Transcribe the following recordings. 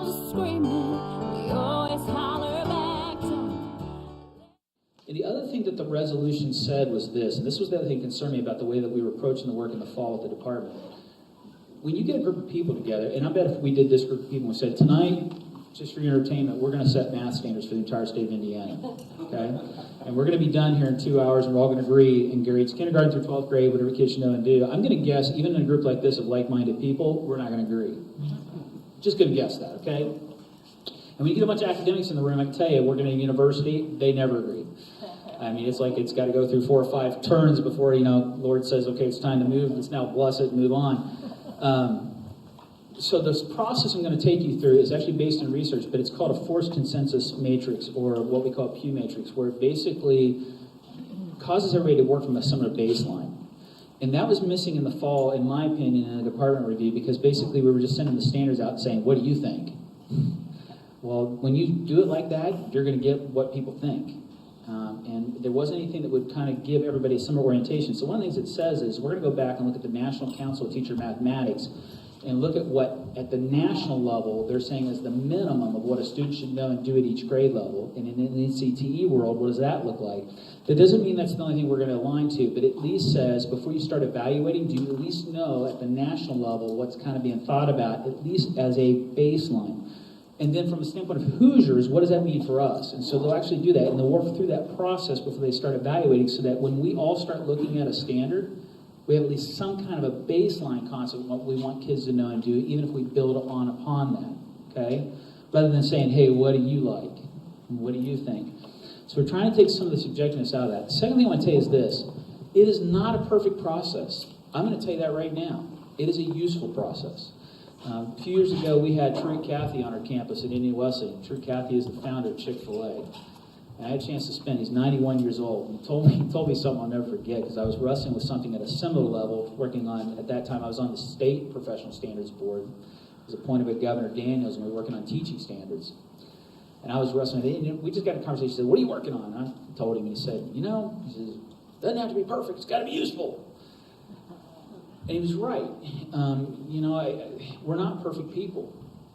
just screaming. We always holler back to 'em. And the other thing that the resolution said was this, and this was the other thing that concerned me about the way that we were approaching the work in the fall with the department. When you get a group of people together, and I bet if we did this group of people and said, tonight, just for your entertainment, we're going to set math standards for the entire state of Indiana, okay? And we're going to be done here in 2 hours, and we're all going to agree in grades kindergarten through 12th grade, whatever kids should know and do. I'm going to guess, even in a group like this of like-minded people, we're not going to agree. Just going to guess that, okay? And when you get a bunch of academics in the room, I can tell you, working at a university, they never agree. I mean, it's like it's got to go through 4 or 5 turns before, Lord says, okay, it's time to move. Let's now bless it and move on. So this process I'm going to take you through is actually based in research, but it's called a forced consensus matrix, or what we call a Pew matrix, where it basically causes everybody to work from a similar baseline. And that was missing in the fall, in my opinion, in the department review, because basically we were just sending the standards out saying, what do you think? Well, when you do it like that, you're going to get what people think. And there wasn't anything that would kind of give everybody a similar orientation. So one of the things it says is we're going to go back and look at the National Council of Teacher Mathematics and look at what, at the national level, they're saying is the minimum of what a student should know and do at each grade level. And in the NCTE world, what does that look like? That doesn't mean that's the only thing we're going to align to, but it at least says before you start evaluating, do you at least know at the national level what's kind of being thought about, at least as a baseline? And then from a standpoint of Hoosiers, what does that mean for us? And so they'll actually do that, and they'll work through that process before they start evaluating, so that when we all start looking at a standard, we have at least some kind of a baseline concept of what we want kids to know and do, even if we build upon that, okay? Rather than saying, hey, what do you like? What do you think? So we're trying to take some of the subjectiveness out of that. The second thing I want to tell you is this. It is not a perfect process. I'm going to tell you that right now. It is a useful process. A few years ago, we had Truett Cathy on our campus at Indiana Wesleyan. Truett Cathy is the founder of Chick-fil-A. And I had a chance to spend, he's 91 years old. He told me something I'll never forget, because I was wrestling with something at a similar level, working on, at that time, I was on the state professional standards board. I was appointed by Governor Daniels, and we were working on teaching standards. And I was wrestling with it, and we just got a conversation. He said, what are you working on? And I told him, he said, he says, it doesn't have to be perfect, it's got to be useful. And he was right. We're not perfect people.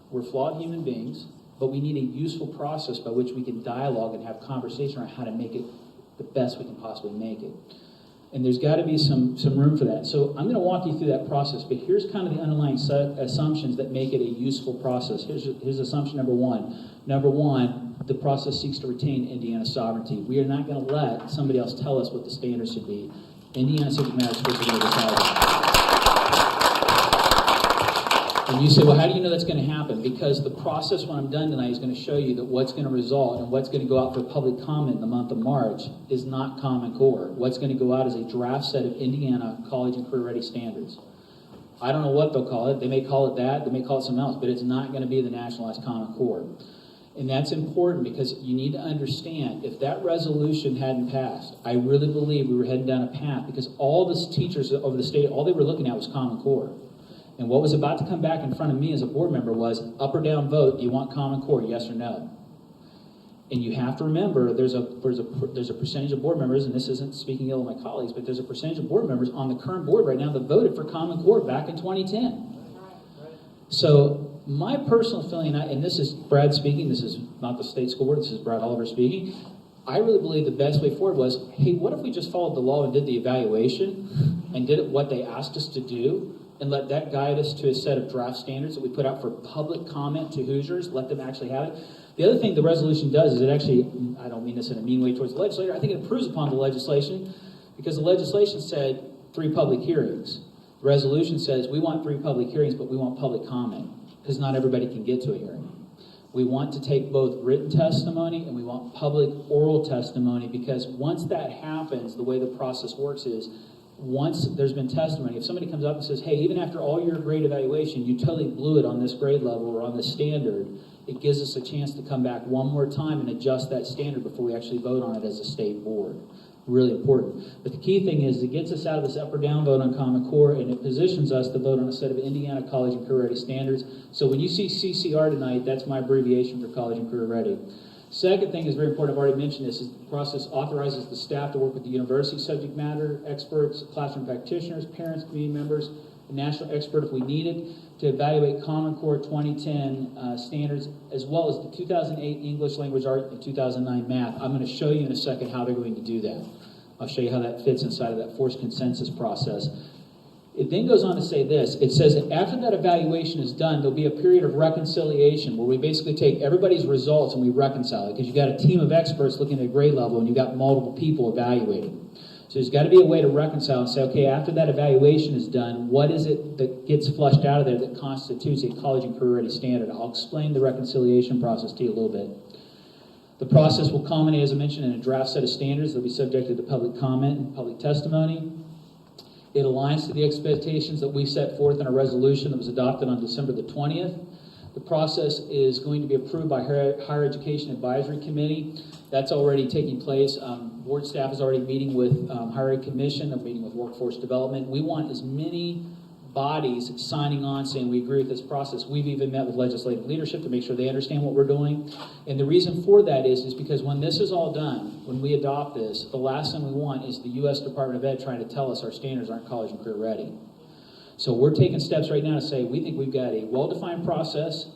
We're flawed human beings, but we need a useful process by which we can dialogue and have conversation around how to make it the best we can possibly make it. And there's got to be some room for that. So I'm going to walk you through that process, but here's kind of the underlying assumptions that make it a useful process. Here's assumption number one. Number one, the process seeks to retain Indiana sovereignty. We are not going to let somebody else tell us what the standards should be. Indiana subject matter is supposed to be decided. And you say, well, how do you know that's going to happen? Because the process when I'm done tonight is going to show you that what's going to result and what's going to go out for public comment in the month of March is not Common Core. What's going to go out is a draft set of Indiana college and career ready standards. I don't know what they'll call it. They may call it that. They may call it something else. But it's not going to be the nationalized Common Core. And that's important because you need to understand, if that resolution hadn't passed, I really believe we were heading down a path, because all the teachers over the state, all they were looking at was Common Core. And what was about to come back in front of me as a board member was up or down vote, do you want Common Core, yes or no? And you have to remember there's a percentage of board members, and this isn't speaking ill of my colleagues, but there's a percentage of board members on the current board right now that voted for Common Core back in 2010. So my personal feeling, and this is Brad speaking, this is not the state school board, this is Brad Oliver speaking, I really believe the best way forward was, hey, what if we just followed the law and did the evaluation and did it what they asked us to do, and let that guide us to a set of draft standards that we put out for public comment to Hoosiers, let them actually have it. The other thing the resolution does is it actually, I don't mean this in a mean way towards the legislator, I think it improves upon the legislation, because the legislation said 3 public hearings. The resolution says we want 3 public hearings, but we want public comment, because not everybody can get to a hearing. We want to take both written testimony and we want public oral testimony, because once that happens, the way the process works is, once there's been testimony, if somebody comes up and says, hey, even after all your grade evaluation, you totally blew it on this grade level or on this standard, it gives us a chance to come back one more time and adjust that standard before we actually vote on it as a state board. Really important. But the key thing is it gets us out of this up or down vote on Common Core, and it positions us to vote on a set of Indiana College and Career Ready standards. So when you see CCR tonight, that's my abbreviation for College and Career Ready. Second thing is very important, I've already mentioned this, is the process authorizes the staff to work with the university subject matter experts, classroom practitioners, parents, community members a national expert if we needed, to evaluate Common Core 2010 standards, as well as the 2008 English Language Arts and 2009 Math. I'm going to show you in a second how they're going to do that. I'll show you how that fits inside of that forced consensus process. It then goes on to say this. It says that after that evaluation is done, there'll be a period of reconciliation where we basically take everybody's results and we reconcile it, because you've got a team of experts looking at a grade level and you've got multiple people evaluating. So there's got to be a way to reconcile and say, okay, after that evaluation is done, what is it that gets flushed out of there that constitutes a college and career ready standard? I'll explain the reconciliation process to you a little bit. The process will culminate, as I mentioned, in a draft set of standards that will be subjected to public comment and public testimony. It aligns to the expectations that we set forth in a resolution that was adopted on December the 20th. The process is going to be approved by Higher Education Advisory Committee. That's already taking place. Board staff is already meeting with Higher Ed Commission. They're meeting with Workforce Development. We want as many bodies signing on saying we agree with this process. We've even met with legislative leadership to make sure they understand what we're doing. And the reason for that is because when this is all done, when we adopt this, the last thing we want is the U.S. Department of Ed trying to tell us our standards aren't college and career ready. So we're taking steps right now to say we think we've got a well-defined process,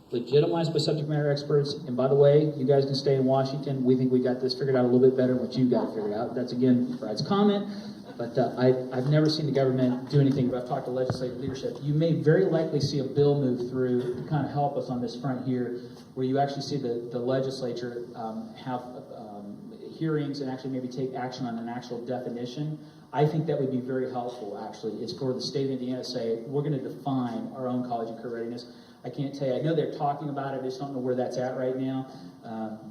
legitimized by subject matter experts. And by the way, you guys can stay in Washington. We think we got this figured out a little bit better than what you got figured out. That's, again, Brad's comment. But I've never seen the government do anything, but I've talked to legislative leadership. You may very likely see a bill move through to kind of help us on this front here, where you actually see the legislature have hearings and actually maybe take action on an actual definition. I think that would be very helpful, actually. It's for the state of Indiana to say, we're going to define our own college and career readiness. I can't tell you. I know they're talking about it. I just don't know where that's at right now.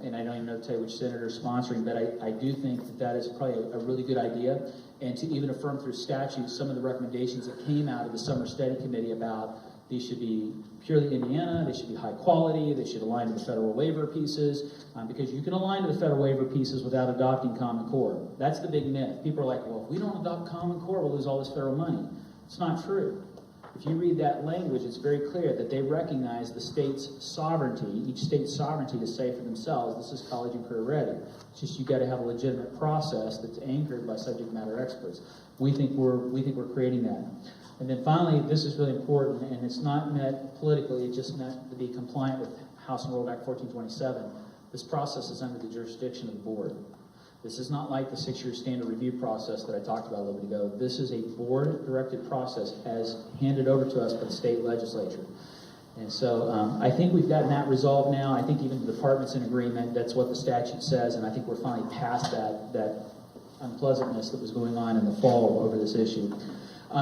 And I don't even know to tell you which senator is sponsoring, but I do think that that is probably a really good idea. And to even affirm through statute some of the recommendations that came out of the Summer Study Committee about these should be purely Indiana, they should be high quality, they should align to the federal waiver pieces, because you can align to the federal waiver pieces without adopting Common Core. That's the big myth. People are like, well, if we don't adopt Common Core, we'll lose all this federal money. It's not true. If you read that language, it's very clear that they recognize the state's sovereignty, each state's sovereignty to say for themselves, this is college and career ready. It's just you got to have a legitimate process that's anchored by subject matter experts. We think we're creating that. And then finally, this is really important, and it's not meant politically, it's just meant to be compliant with House Enrollment Act 1427. This process is under the jurisdiction of the board. This is not like the 6-year standard review process that I talked about a little bit ago. This is a board-directed process as handed over to us by the state legislature. And so I think we've gotten that resolved now. I think even the department's in agreement. That's what the statute says, and I think we're finally past that unpleasantness that was going on in the fall over this issue.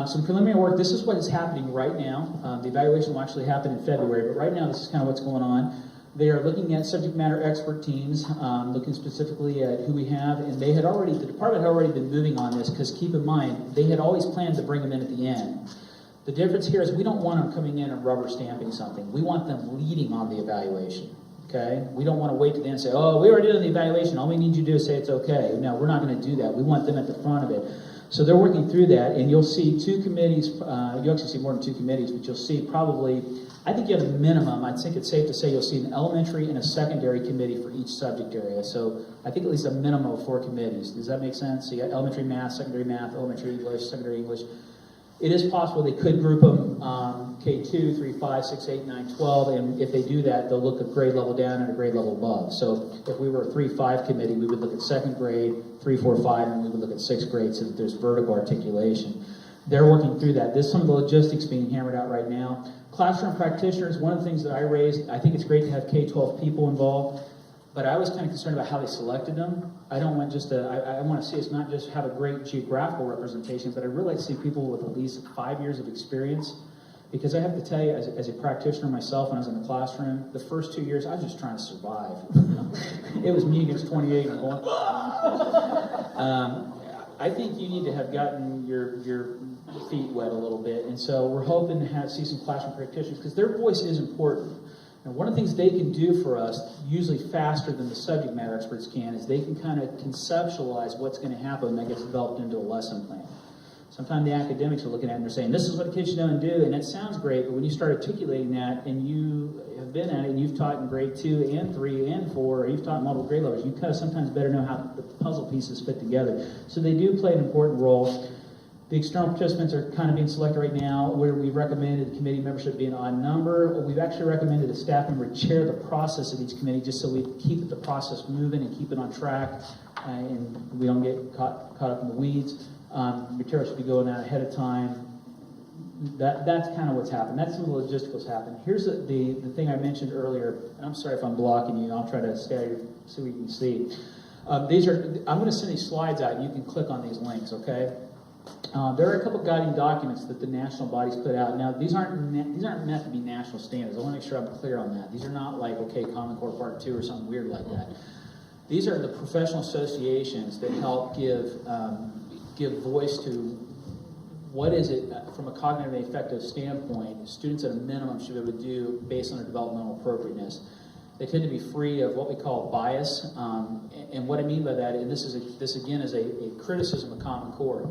Some preliminary work. This is what is happening right now. The evaluation will actually happen in February, but right now this is kind of what's going on. They are looking at subject matter expert teams, looking specifically at who we have, and the department had already been moving on this, because keep in mind, they had always planned to bring them in at the end. The difference here is we don't want them coming in and rubber stamping something. We want them leading on the evaluation, okay? We don't want to wait to the end and say, oh, we already did the evaluation, all we need you to do is say it's okay. No, we're not going to do that. We want them at the front of it. So they're working through that, and you'll see 2 committees, you'll actually see more than 2 committees, but you'll see probably, I think you have a minimum, I think it's safe to say you'll see an elementary and a secondary committee for each subject area. So I think at least a minimum of 4 committees. Does that make sense? So you got elementary math, elementary English, secondary English. It is possible they could group them K2, 3, 5, 6, 8, 9, 12, and if they do that, they'll look at grade level down and a grade level above. So if we were a 3-5 committee, we would look at 2nd grade, 3, 4, 5, and we would look at 6th grade so that there's vertical articulation. They're working through that. There's some of the logistics being hammered out right now. Classroom practitioners, one of the things that I raised, I think it's great to have K-12 people involved, but I was kind of concerned about how they selected them. I don't want just I want to see us not just have a great geographical representation, but I'd really like to see people with at least 5 years of experience. Because I have to tell you, as a practitioner myself, when I was in the classroom, the first 2 years, I was just trying to survive. It was me against 28 and going, I think you need to have gotten your feet wet a little bit. And so we're hoping to see some classroom practitioners, because their voice is important. And one of the things they can do for us, usually faster than the subject matter experts can, is they can kind of conceptualize what's going to happen when that gets developed into a lesson plan. Sometimes the academics are looking at it and they're saying, this is what kids should know and do, and it sounds great, but when you start articulating that, and you have been at it, and you've taught in grade 2 and 3 and 4, or you've taught in multiple grade levels, you kind of sometimes better know how the puzzle pieces fit together. So they do play an important role. The external participants are kind of being selected right now, where we've recommended the committee membership be an odd number. We've actually recommended a staff member chair the process of each committee, just so we keep the process moving and keep it on track, and we don't get caught up in the weeds. Material should be going out ahead of time. That's kind of what's happened. That's some of the logisticals happen. Here's the thing I mentioned earlier, and I'm sorry if I'm blocking you. I'll try to stay so we can see. I'm going to send these slides out, and you can click on these links, okay? There are a couple guiding documents that the national bodies put out. Now, these aren't meant to be national standards. I want to make sure I'm clear on that. These are not like, okay, Common Core Part 2 or something weird like that. These are the professional associations that help give voice to what is it, from a cognitively effective standpoint, students at a minimum should be able to do based on their developmental appropriateness. They tend to be free of what we call bias, and what I mean by that, and this again is a criticism of Common Core.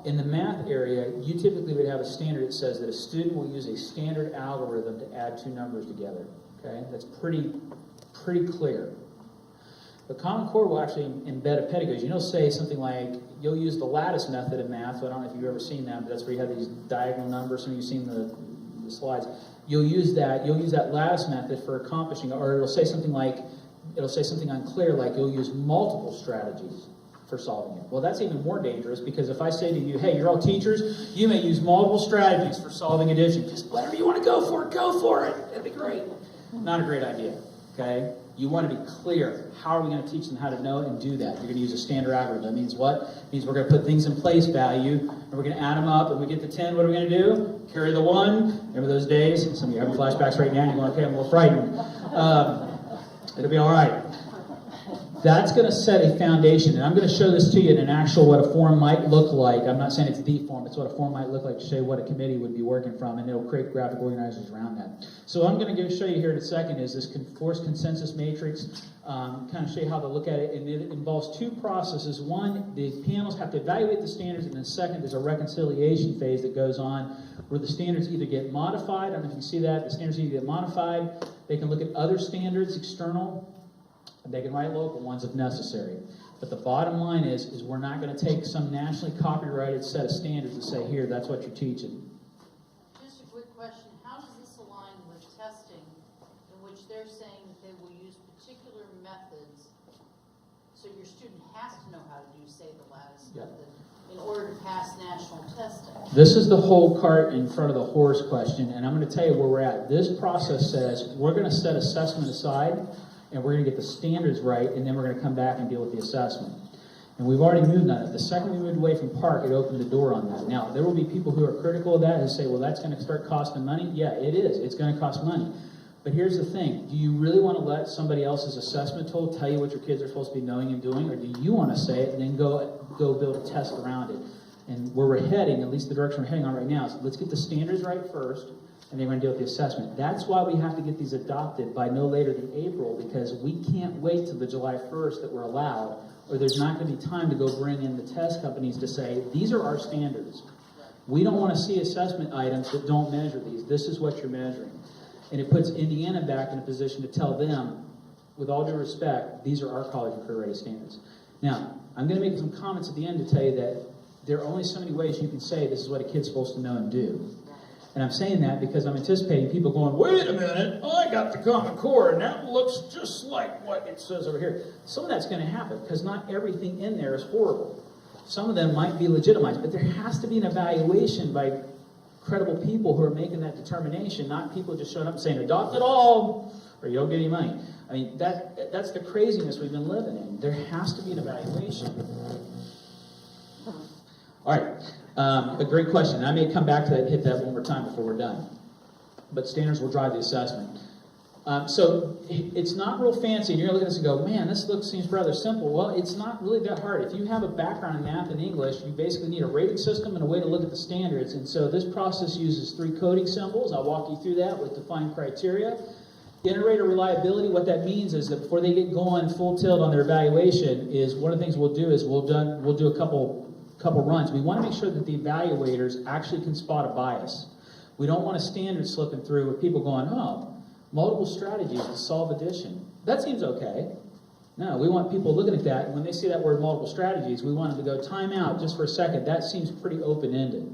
In the math area, you typically would have a standard that says that a student will use a standard algorithm to add two numbers together. Okay, that's pretty clear. But Common Core will actually embed a pedagogy. You'll say something like, you'll use the lattice method in math. So I don't know if you've ever seen that, but that's where you have these diagonal numbers. Some of you've seen the slides. You'll use that lattice method for accomplishing, or it'll say something unclear, like you'll use multiple strategies for solving it. Well, that's even more dangerous, because if I say to you, hey, you're all teachers, you may use multiple strategies for solving addition. Just whatever you want to go for it. It'll be great. Not a great idea, okay? You want to be clear. How are we going to teach them how to know and do that? You're going to use a standard algorithm. That means what? It means we're going to put things in place value, and we're going to add them up, and we get to 10. What are we going to do? Carry the 1. Remember those days? Some of you are having flashbacks right now, and you're going, okay, I'm a little frightened. It'll be all right. That's going to set a foundation, and I'm going to show this to you in an actual what a form might look like. I'm not saying it's the form, it's what a form might look like to show you what a committee would be working from, and it'll create graphic organizers around that. So what I'm going to show you here in a second is this forced consensus matrix, kind of show you how to look at it, and it involves two processes. One, the panels have to evaluate the standards, and then second, there's a reconciliation phase that goes on where the standards either get modified. I don't know if you see that. The standards either get modified. They can look at other standards, external. They can write local ones if necessary. But the bottom line is we're not going to take some nationally copyrighted set of standards and say, here, that's what you're teaching. Just a quick question. How does this align with testing, in which they're saying that they will use particular methods, so your student has to know how to do, say, the lattice method, in order to pass national testing? This is the whole cart in front of the horse question, and I'm going to tell you where we're at. This process says we're going to set assessment aside, and we're going to get the standards right, and then we're going to come back and deal with the assessment. And we've already moved on it. The second we moved away from Park, it opened the door on that. Now, there will be people who are critical of that and say, well, that's going to start costing money. Yeah, it is. It's going to cost money. But here's the thing. Do you really want to let somebody else's assessment tool tell you what your kids are supposed to be knowing and doing, or do you want to say it and then go build a test around it? And where we're heading, at least the direction we're heading on right now, is let's get the standards right first, and then we're going to deal with the assessment. That's why we have to get these adopted by no later than April, because we can't wait till the July 1st that we're allowed, or there's not going to be time to go bring in the test companies to say, these are our standards. We don't want to see assessment items that don't measure these. This is what you're measuring. And it puts Indiana back in a position to tell them, with all due respect, these are our college and career ready standards. Now, I'm going to make some comments at the end to tell you that there are only so many ways you can say this is what a kid's supposed to know and do. And I'm saying that because I'm anticipating people going, wait a minute, I got the Common Core, and that looks just like what it says over here. Some of that's going to happen, because not everything in there is horrible. Some of them might be legitimized, but there has to be an evaluation by credible people who are making that determination, not people just showing up and saying, adopt it all, or you don't get any money. I mean, that's the craziness we've been living in. There has to be an evaluation. All right. A great question. I may come back to that and hit that one more time before we're done. But standards will drive the assessment. So it's not real fancy. And you're going to look at this and go, man, this seems rather simple. Well, it's not really that hard. If you have a background in math and English, you basically need a rating system and a way to look at the standards. And so this process uses 3 coding symbols. I'll walk you through that with defined criteria. Iterator reliability, what that means is that before they get going full tilt on their evaluation, is one of the things we'll do is we'll do a couple runs. We want to make sure that the evaluators actually can spot a bias. We don't want a standard slipping through with people going, oh, multiple strategies to solve addition. That seems okay. No, we want people looking at that, and when they see that word multiple strategies, we want them to go, time out just for a second. That seems pretty open-ended.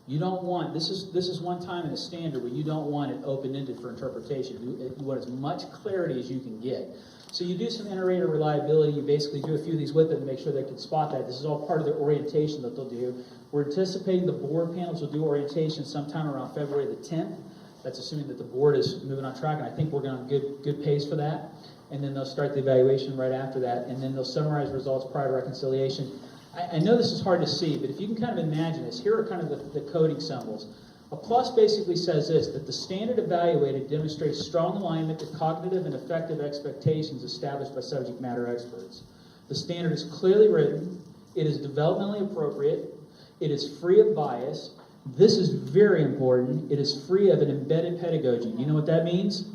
You don't want, this is one time in a standard where you don't want it open-ended for interpretation. You want as much clarity as you can get. So you do some inter-rater reliability, you basically do a few of these with them to make sure they can spot that. This is all part of their orientation that they'll do. We're anticipating the board panels will do orientation sometime around February the 10th. That's assuming that the board is moving on track, and I think we're going on good pace for that. And then they'll start the evaluation right after that, and then they'll summarize results prior to reconciliation. I know this is hard to see, but if you can kind of imagine this, here are kind of the coding symbols. A plus basically says this, that the standard evaluated demonstrates strong alignment with cognitive and effective expectations established by subject matter experts. The standard is clearly written, it is developmentally appropriate, it is free of bias. This is very important, it is free of an embedded pedagogy. You know what that means?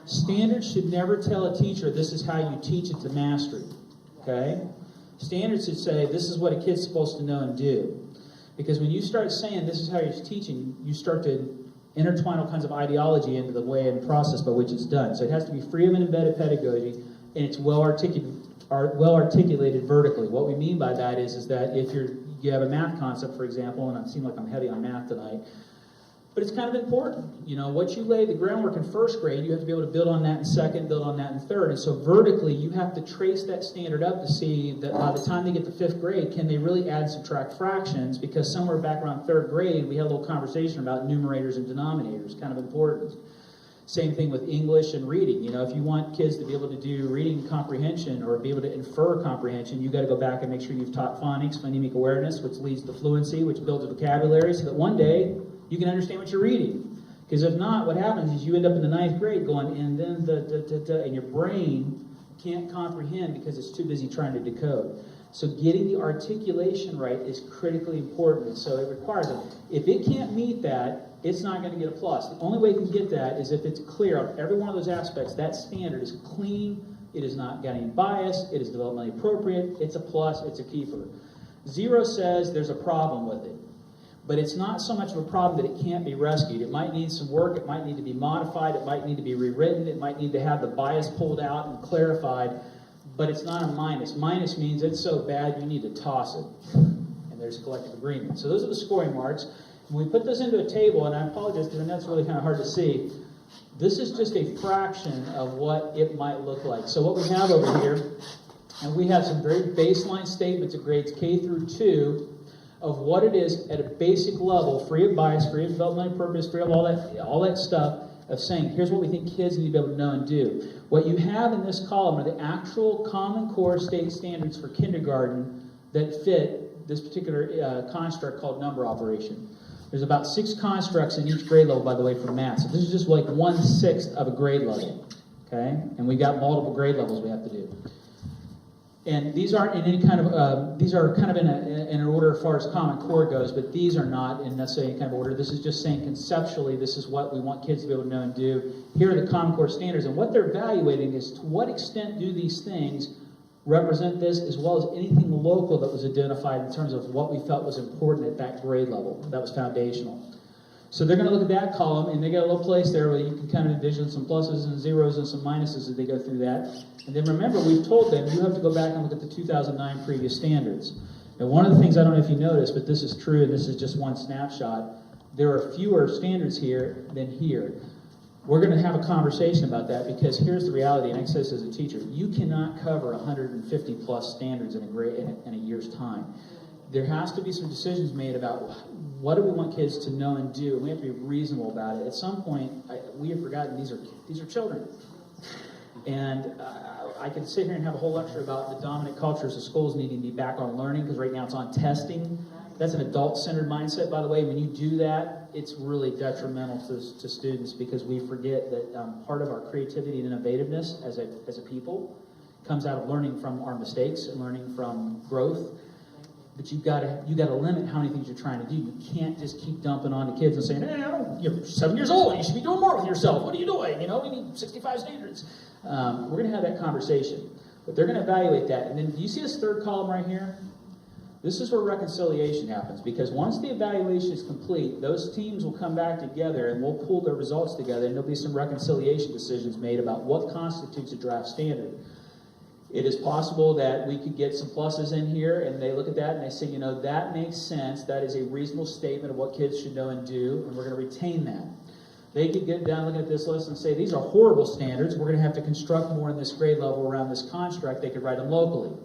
Standards should never tell a teacher this is how you teach it to mastery. Okay? Standards should say this is what a kid's supposed to know and do. Because when you start saying this is how you're teaching, you start to intertwine all kinds of ideology into the way and process by which it's done. So it has to be free of an embedded pedagogy, and it's well articulated vertically. What we mean by that is that if you have a math concept, for example, and I seem like I'm heavy on math tonight, but it's kind of important. You know, what you lay the groundwork in first grade, you have to be able to build on that in second, build on that in third. And so vertically, you have to trace that standard up to see that by the time they get to fifth grade, can they really add and subtract fractions? Because somewhere back around third grade, we had a little conversation about numerators and denominators, kind of important. Same thing with English and reading. You know, if you want kids to be able to do reading comprehension or be able to infer comprehension, you've got to go back and make sure you've taught phonics, phonemic awareness, which leads to fluency, which builds vocabulary, so that one day you can understand what you're reading. Because if not, what happens is you end up in the ninth grade going, and then and your brain can't comprehend because it's too busy trying to decode. So getting the articulation right is critically important. So it requires it. If it can't meet that, it's not going to get a plus. The only way you can get that is if it's clear on every one of those aspects. That standard is clean, it is not got any bias, it is developmentally appropriate, it's a plus, it's a keeper. 0 says there's a problem with it. But it's not so much of a problem that it can't be rescued. It might need some work, it might need to be modified, it might need to be rewritten, it might need to have the bias pulled out and clarified, but it's not a minus. Minus means it's so bad you need to toss it. And there's collective agreement. So those are the scoring marks. When we put this into a table, and I apologize because I know it's really kind of hard to see, this is just a fraction of what it might look like. So what we have over here, and we have some very baseline statements of grades K through 2, of what it is at a basic level, free of bias, free of developmental purpose, free of all that stuff, of saying, here's what we think kids need to be able to know and do. What you have in this column are the actual Common Core state standards for kindergarten that fit this particular construct called number operation. There's about 6 constructs in each grade level, by the way, for math. So this is just like 1/6 of a grade level, okay? And we got multiple grade levels we have to do. And these aren't in any kind of, these are kind of in an order as far as Common Core goes, but these are not in necessarily any kind of order. This is just saying conceptually, this is what we want kids to be able to know and do. Here are the Common Core standards, and what they're evaluating is to what extent do these things represent this, as well as anything local that was identified in terms of what we felt was important at that grade level, that was foundational. So they're going to look at that column, and they got a little place there where you can kind of envision some pluses and zeros and some minuses as they go through that. And then remember, we've told them you have to go back and look at the 2009 previous standards. And one of the things, I don't know if you noticed, but this is true, and this is just one snapshot, there are fewer standards here than here. We're going to have a conversation about that because here's the reality, and I say this as a teacher, you cannot cover 150 plus standards in a year's time. There has to be some decisions made about what do we want kids to know and do, and we have to be reasonable about it. At some point, we have forgotten these are children. And I could sit here and have a whole lecture about the dominant cultures of schools needing to be back on learning, because right now it's on testing. That's an adult-centered mindset, by the way. When you do that, it's really detrimental to students, because we forget that part of our creativity and innovativeness as a people comes out of learning from our mistakes and learning from growth. But you got to limit how many things you're trying to do. You can't just keep dumping on the kids and saying, "Hey, you're 7 years old. You should be doing more with yourself. What are you doing? You know, we need 65 standards." We're going to have that conversation, but they're going to evaluate that. And then, do you see this third column right here? This is where reconciliation happens, because once the evaluation is complete, those teams will come back together and we'll pull their results together, and there'll be some reconciliation decisions made about what constitutes a draft standard. It is possible that we could get some pluses in here, and they look at that and they say, you know, that makes sense. That is a reasonable statement of what kids should know and do, and we're going to retain that. They could get down looking at this list and say, these are horrible standards. We're going to have to construct more in this grade level around this construct. They could write them locally.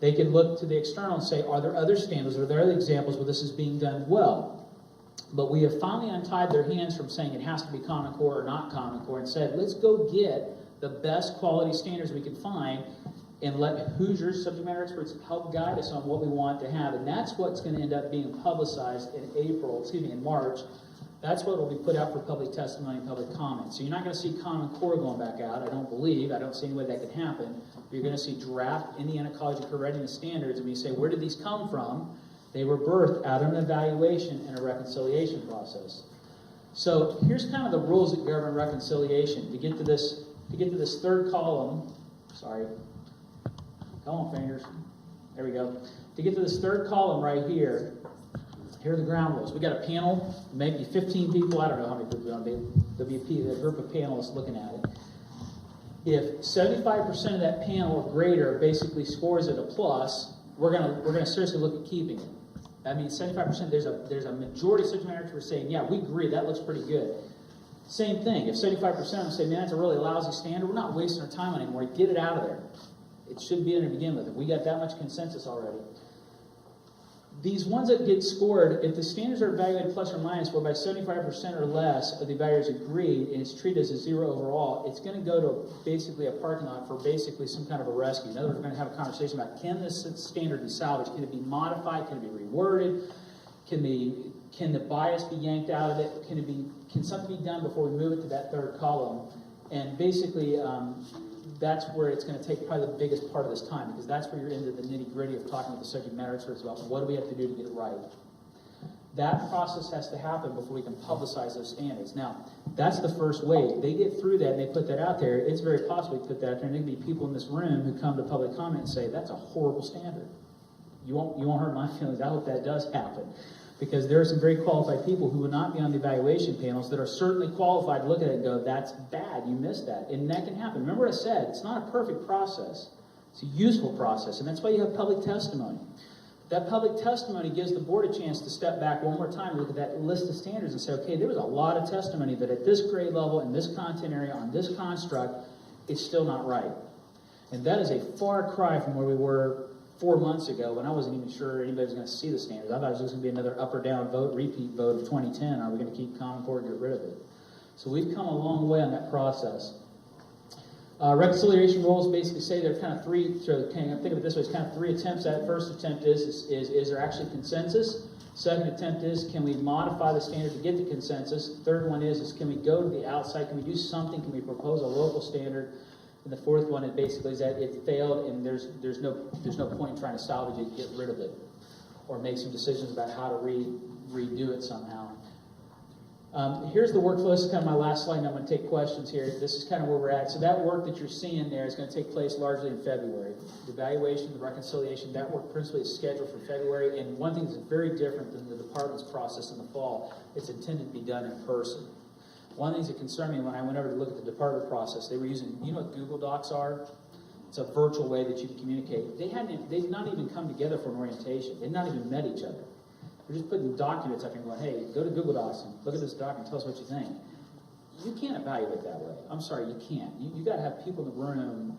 They could look to the external and say, are there other standards? Are there other examples where this is being done well? But we have finally untied their hands from saying it has to be Common Core or not Common Core and said, let's go get the best quality standards we can find and let Hoosiers, subject matter experts, help guide us on what we want to have. And that's what's going to end up being publicized in March. That's what will be put out for public testimony and public comment. So you're not going to see Common Core going back out, I don't believe. I don't see any way that could happen. You're going to see draft Indiana College of Career Readiness standards, and we say, where did these come from? They were birthed out of an evaluation and a reconciliation process. So here's kind of the rules that govern reconciliation. To get to this third column, sorry, come on, fingers. There we go. To get to this third column right here, here are the ground rules. We got a panel, maybe 15 people. I don't know how many people are going to be. A group of panelists looking at it. If 75% of that panel or greater basically scores it a plus, we're gonna seriously look at keeping it. That means 75%. There's a majority of subject matter experts saying, yeah, we agree. That looks pretty good. Same thing. If 75% of them say, man, that's a really lousy standard, we're not wasting our time on it anymore. Get it out of there. It shouldn't be in to begin with. We got that much consensus already. These ones that get scored, if the standards are evaluated plus or minus, whereby 75% or less of the evaluators agreed, and it's treated as a 0 overall, it's going to go to basically a parking lot for basically some kind of a rescue. In other words, we're going to have a conversation about, can this standard be salvaged? Can it be modified? Can it be reworded? Can the bias be yanked out of it? Can something be done before we move it to that third column? And basically, that's where it's going to take probably the biggest part of this time, because that's where you're into the nitty-gritty of talking with the subject matter experts about what do we have to do to get it right. That process has to happen before we can publicize those standards. Now, that's the first wave. They get through that and they put that out there. It's very possible to put that out there, and there can be people in this room who come to public comment and say, that's a horrible standard. You won't hurt my feelings. I hope that does happen. Because there are some very qualified people who will not be on the evaluation panels that are certainly qualified to look at it and go, that's bad, you missed that. And that can happen. Remember what I said, it's not a perfect process. It's a useful process, and that's why you have public testimony. That public testimony gives the board a chance to step back one more time and look at that list of standards and say, okay, there was a lot of testimony that at this grade level, in this content area, on this construct, it's still not right. And that is a far cry from where we were 4 months ago, when I wasn't even sure anybody was going to see the standards. I thought it was just going to be another up or down vote, repeat vote of 2010. Are we going to keep Common Core or get rid of it? So we've come a long way on that process. Reconciliation rules basically say there are kind of three, think of it this way, it's kind of three attempts at it. First attempt is there actually consensus? Second attempt is, can we modify the standard to get the consensus? Third one is can we go to the outside? Can we do something? Can we propose a local standard? And the fourth one is basically that it failed, and there's no point in trying to salvage it, get rid of it, or make some decisions about how to redo it somehow. Here's the workflow. This is kind of my last slide, and I'm going to take questions here. This is kind of where we're at. So that work that you're seeing there is going to take place largely in February. The evaluation, the reconciliation, that work principally is scheduled for February. And one thing that's very different than the department's process in the fall, it's intended to be done in person. One of the things that concerned me when I went over to look at the department process, they were using, you know what Google Docs are? It's a virtual way that you can communicate. They've not even come together for an orientation. They've not even met each other. They're just putting documents up and going, hey, go to Google Docs and look at this document, tell us what you think. You can't evaluate that way. I'm sorry, you can't. You got to have people in the room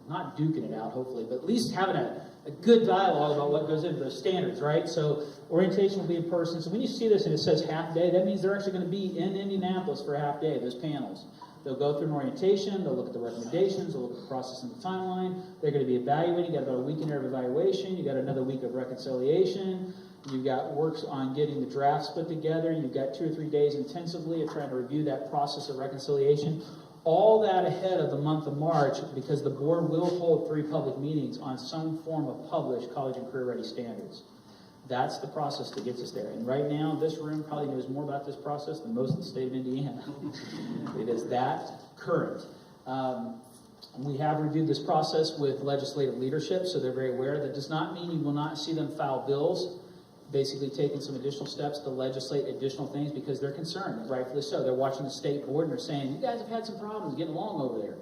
not duking it out, hopefully, but at least having a good dialogue about what goes into those standards, right? So orientation will be in person. So when you see this and it says half day, that means they're actually going to be in Indianapolis for a half day, those panels. They'll go through an orientation, they'll look at the recommendations, they'll look at the process and the timeline. They're going to be evaluating. You got about a week in there of evaluation. You got another week of reconciliation. You've got works on getting the drafts put together. You've got 2 or 3 days intensively of trying to review that process of reconciliation. All that ahead of the month of March, because the board will hold 3 public meetings on some form of published college and career ready standards. That's the process that gets us there. And right now, this room probably knows more about this process than most of the state of Indiana. It is that current. We have reviewed this process with legislative leadership, so they're very aware. That does not mean you will not see them file bills, basically taking some additional steps to legislate additional things because they're concerned, rightfully so. They're watching the state board and they're saying, you guys have had some problems getting along over there.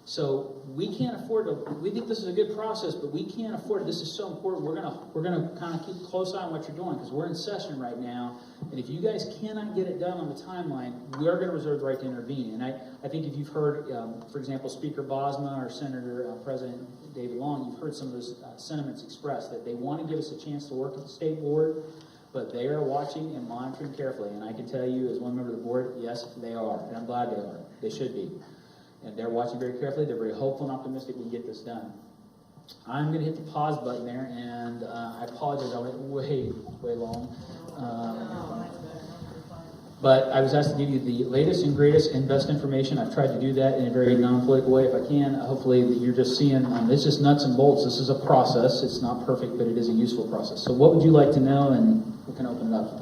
So we can't afford to, we think this is a good process, but we can't afford it. This is so important. We're gonna kind of keep a close eye on what you're doing because we're in session right now. And if you guys cannot get it done on the timeline, we are gonna reserve the right to intervene. And I think if you've heard, for example, Speaker Bosma or Senator President David Long, you've heard some of those sentiments expressed that they want to give us a chance to work with the state board, but they are watching and monitoring carefully. And I can tell you as one member of the board, yes, they are. And I'm glad they are. They should be. And they're watching very carefully. They're very hopeful and optimistic we can get this done. I'm going to hit the pause button there, and I apologize. I went way long. But I was asked to give you the latest and greatest and best information. I've tried to do that in a very non-political way if I can. Hopefully that you're just seeing, it's just nuts and bolts. This is a process. It's not perfect, but it is a useful process. So what would you like to know, and we can open it up.